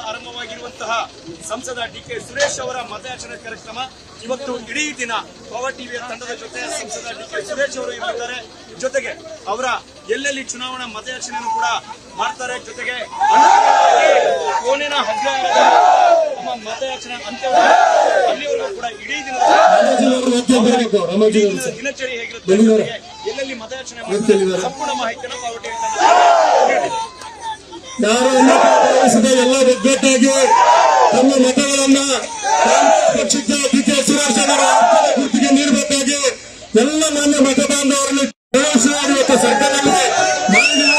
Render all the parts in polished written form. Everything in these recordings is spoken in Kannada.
ಆರಂಭವಾಗಿರುವಂತಹ ಸಂಸದ ಡಿ.ಕೆ. ಸುರೇಶ್ ಅವರ ಮತಯಾಚನೆ ಕಾರ್ಯಕ್ರಮ ಇವತ್ತು ಇಡೀ ದಿನ ಪವರ್ ಟಿವಿಯ ತಂಡದ ಜೊತೆ ಸಂಸದ ಡಿ.ಕೆ. ಸುರೇಶ್ ಅವರು ಇರುತ್ತಾರೆ. ಜೊತೆಗೆ ಅವರ ಎಲ್ಲೆಲ್ಲಿ ಚುನಾವಣಾ ಮತಯಾಚನೆಯನ್ನು ಕೂಡ ಮಾಡ್ತಾರೆ. ಜೊತೆಗೆ ಕೋನಿನ ಹಗ್ಗಾರದ ನಮ್ಮ ಮತಯಾಚನೆ ಅಲ್ಲಿವರೆಗೂ ಕೂಡ ಇಡೀ ದಿನದ ದಿನಚರಿ ಹೇಗಿರುತ್ತೆ, ಎಲ್ಲೆಲ್ಲಿ ಮತಯಾಚನೆ ಮಾಡ್ತಾರೆ ಸಂಪೂರ್ಣ ಮಾಹಿತಿಯನ್ನು ಪವರ್ ಟಿವಿ ಎಲ್ಲ ಒಗ್ಗಟ್ಟಾಗಿ ತಮ್ಮ ಮತಗಳನ್ನ ಪಕ್ಷದ ಡಿ.ಕೆ. ಸುರೇಶ್ ಅವರ ಗುರುತಿಗೆ ನೀಡಬೇಕಾಗಿ ಎಲ್ಲ ಮಾನ್ಯ ಮತ ಬಾಂಧವರನ್ನು ಇವತ್ತು ಸರ್ಕಾರದಲ್ಲಿ ಮಂಜೂರು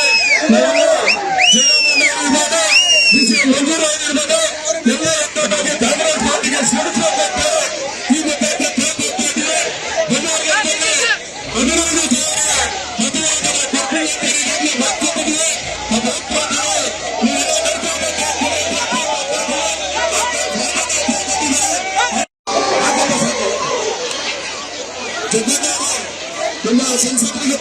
ಆಗಿರ್ಬೋದು ಎಲ್ಲ ಒಗ್ಗಟ್ಟಾಗಿ ಕಾಂಗ್ರೆಸ್ ಪಾರ್ಟಿಗೆ ಸೇರಿಸಬೇಕು. ಈ ನಮ್ಮ ಸಂಸದರಿಗೆ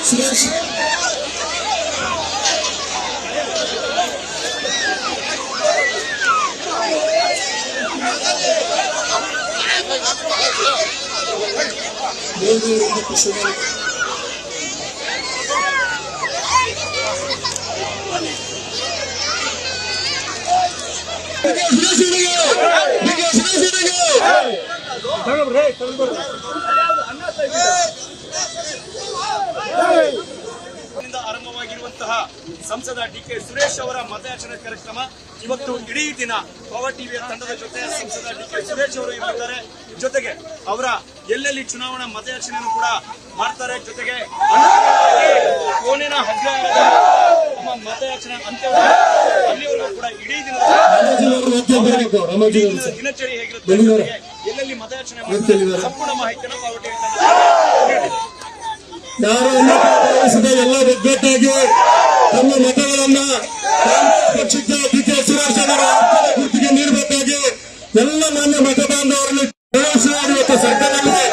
ಸುರೇಶ್ ಆರಂಭವಾಗಿರುವಂತಹ ಸಂಸದ ಡಿ.ಕೆ. ಸುರೇಶ್ ಅವರ ಮತಯಾಚನೆ ಕಾರ್ಯಕ್ರಮ ಇವತ್ತು ಇಡೀ ದಿನ ಪವರ್ ಟಿವಿಯ ತಂಡದ ಜೊತೆ ಸಂಸದ ಡಿ.ಕೆ. ಸುರೇಶ್ ಅವರು ಇರುತ್ತಾರೆ. ಜೊತೆಗೆ ಅವರ ಎಲ್ಲೆಲ್ಲಿ ಚುನಾವಣಾ ಮತಯಾಚನೆಯನ್ನು ಕೂಡ ಮಾಡ್ತಾರೆ. ಜೊತೆಗೆ ಕೋನಿನ ಹಗ್ಗಾರದ ನಮ್ಮ ಮತಯಾಚನೆ ಅಲ್ಲಿವರೆಗೂ ಕೂಡ ಇಡೀ ದಿನದ ದಿನಚರಿ ಹೇಗಿರುತ್ತೆ, ಎಲ್ಲೆಲ್ಲಿ ಮತಯಾಚನೆ ಮಾಡ್ತಾರೆ ಸಂಪೂರ್ಣ ಮಾಹಿತಿಯನ್ನು ಪವರ್ ಟಿವಿ ಎಲ್ಲ ಒಗ್ಗಟ್ಟಾಗಿ ತಮ್ಮ ಮತಗಳನ್ನ ಪಕ್ಷದ ಡಿ.ಕೆ. ಸುರೇಶ್ ಅವರ ಗುರುತಿಗೆ ನೀಡಬೇಕಾಗಿ ಎಲ್ಲ ಮಾನ್ಯ ಮತ ಬಾಂಧವರನ್ನು ಇವತ್ತು ಸರ್ಕಾರದಲ್ಲಿ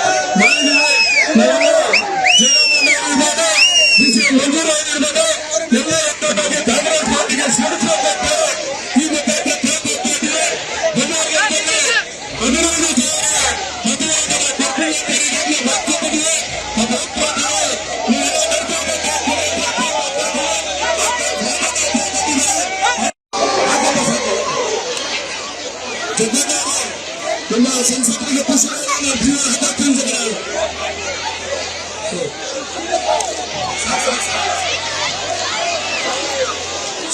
ಮಂಜೂರು ಆಗಿರ್ಬೋದು ಎಲ್ಲ ಒಗ್ಗಟ್ಟಾಗಿ ಕಾಂಗ್ರೆಸ್ ಪಾರ್ಟಿಗೆ ಸೇರಿಸಬೇಕು. ಈ ನಮ್ಮ ಸಂಸದರಿಗೆ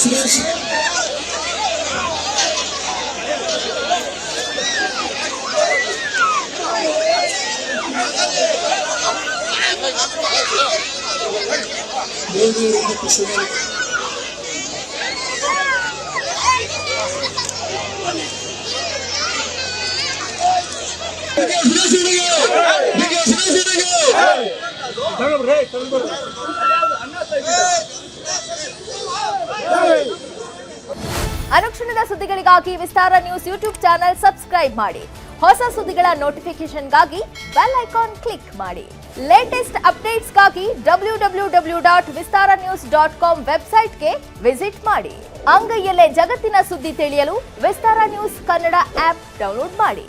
ಸುರೇಶ್ ಅನುಕ್ಷಣದ ಸುದ್ದಿಗಳಿಗಾಗಿ ವಿಸ್ತಾರ ನ್ಯೂಸ್ ಯೂಟ್ಯೂಬ್ ಚಾನೆಲ್ ಸಬ್ಸ್ಕ್ರೈಬ್ ಮಾಡಿ. ಹೊಸ ಸುದ್ದಿಗಳ ನೋಟಿಫಿಕೇಶನ್ಗಾಗಿ ಬೆಲ್ ಐಕಾನ್ ಕ್ಲಿಕ್ ಮಾಡಿ. ಲೇಟೆಸ್ಟ್ ಅಪ್ಡೇಟ್ಸ್ಗಾಗಿ www.vistaranews.com ವೆಬ್ಸೈಟ್ಗೆ ವಿಸಿಟ್ ಮಾಡಿ. ಅಂಗೈಯಲ್ಲೇ ಜಗತ್ತಿನ ಸುದ್ದಿ ತಿಳಿಯಲು ವಿಸ್ತಾರ ನ್ಯೂಸ್ ಕನ್ನಡ ಆಪ್ ಡೌನ್ಲೋಡ್ ಮಾಡಿ.